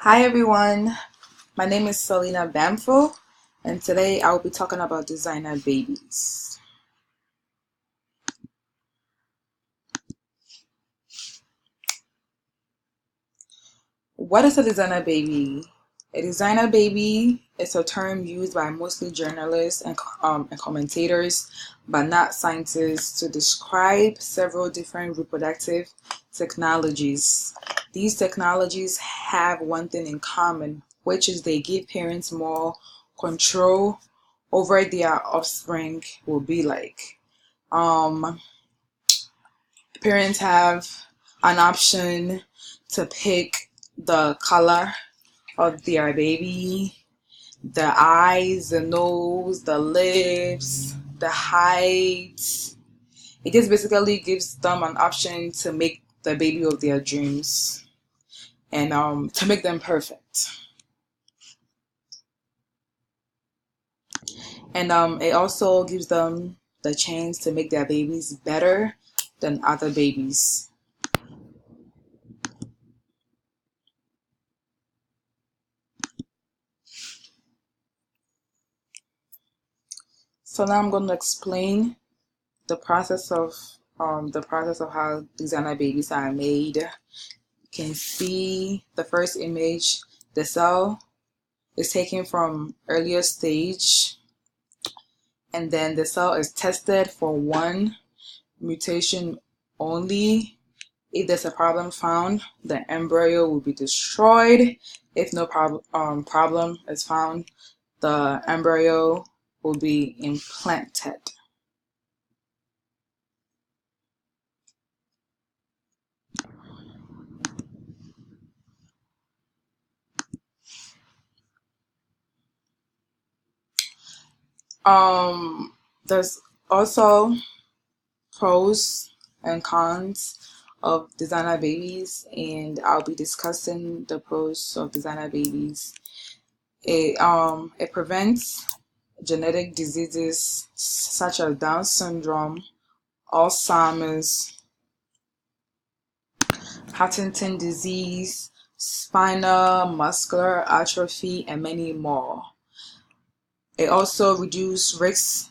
Hi everyone, my name is Selena Bamfo, and today I will be talking about designer babies. What is a designer baby? A designer baby is a term used by mostly journalists and commentators, but not scientists, to describe several different reproductive technologies. These technologies have one thing in common, which is they give parents more control over their offspring will be like. Um, Parents have an option to pick the color of their baby, the eyes, the nose, the lips, the height. It just basically gives them an option to make the baby of their dreams and to make them perfect. And it also gives them the chance to make their babies better than other babies. So now I'm going to explain the process of how designer babies are made. You can see the first image. The cell is taken from earlier stage, and then the cell is tested for one mutation only. If there's a problem found, the embryo will be destroyed. If no problem is found, the embryo will be implanted. There's also pros and cons of designer babies, and I'll be discussing the pros of designer babies. It prevents genetic diseases such as Down syndrome, Alzheimer's, Huntington disease, spinal muscular atrophy, and many more. It also reduces risks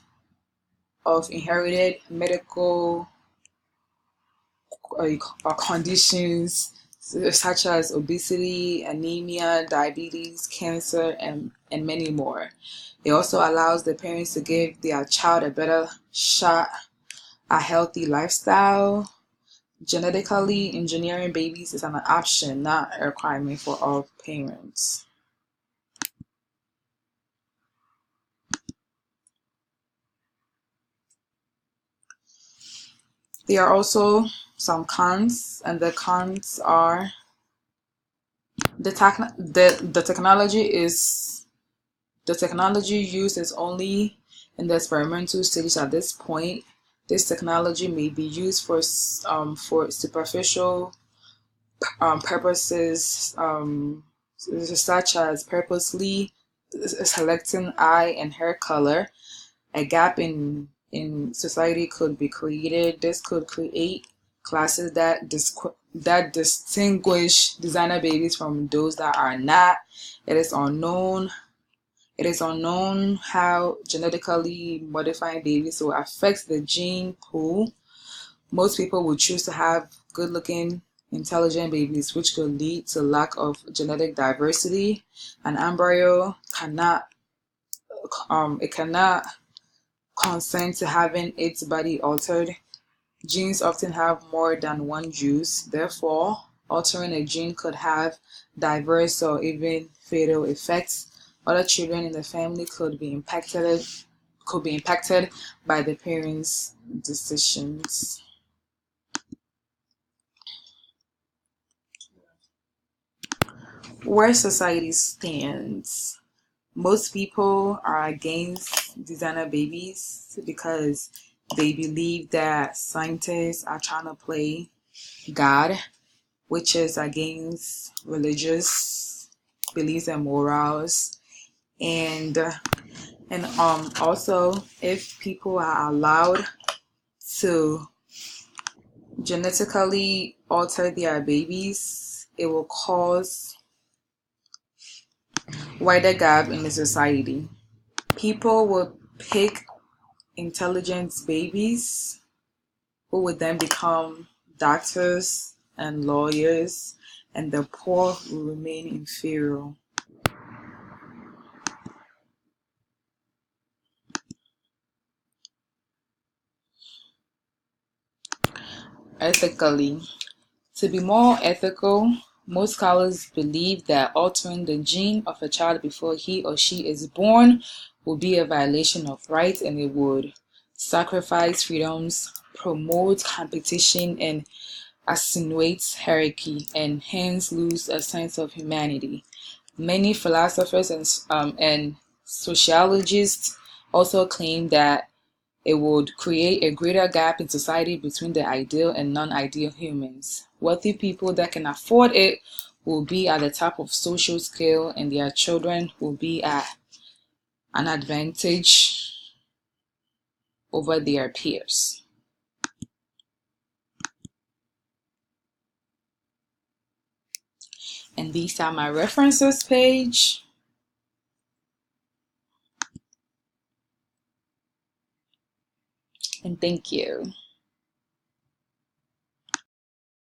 of inherited medical conditions such as obesity, anemia, diabetes, cancer, and many more. It also allows the parents to give their child a better shot, a healthy lifestyle. Genetically engineering babies is an option, not a requirement for all parents. There are also some cons, and the cons are the technology used is only in the experimental stage at this point. This technology may be used for superficial purposes, such as purposely selecting eye and hair color. A gap in society could be created. This could create classes that distinguish designer babies from those that are not. It is unknown. It is unknown how genetically modifying babies will affect the gene pool. Most people would choose to have good-looking, intelligent babies, which could lead to lack of genetic diversity. An embryo cannot consent to having its body altered. Genes often have more than one use. Therefore, altering a gene could have diverse or even fatal effects. Other children in the family could be impacted by the parents' decisions. Where society stands. Most people are against designer babies because they believe that scientists are trying to play God, which is against religious beliefs and morals. And also, if people are allowed to genetically alter their babies, it will cause Wider gap in the society. People will pick intelligent babies who would then become doctors and lawyers, and the poor will remain inferior. Ethically. To be more ethical, most scholars believe that altering the gene of a child before he or she is born would be a violation of rights, and it would sacrifice freedoms, promote competition, and accentuate hierarchy, and hence lose a sense of humanity. Many philosophers and sociologists also claim that it would create a greater gap in society between the ideal and non-ideal humans. Wealthy people that can afford it will be at the top of social scale, and their children will be at an advantage over their peers. And these are my references page. And thank you.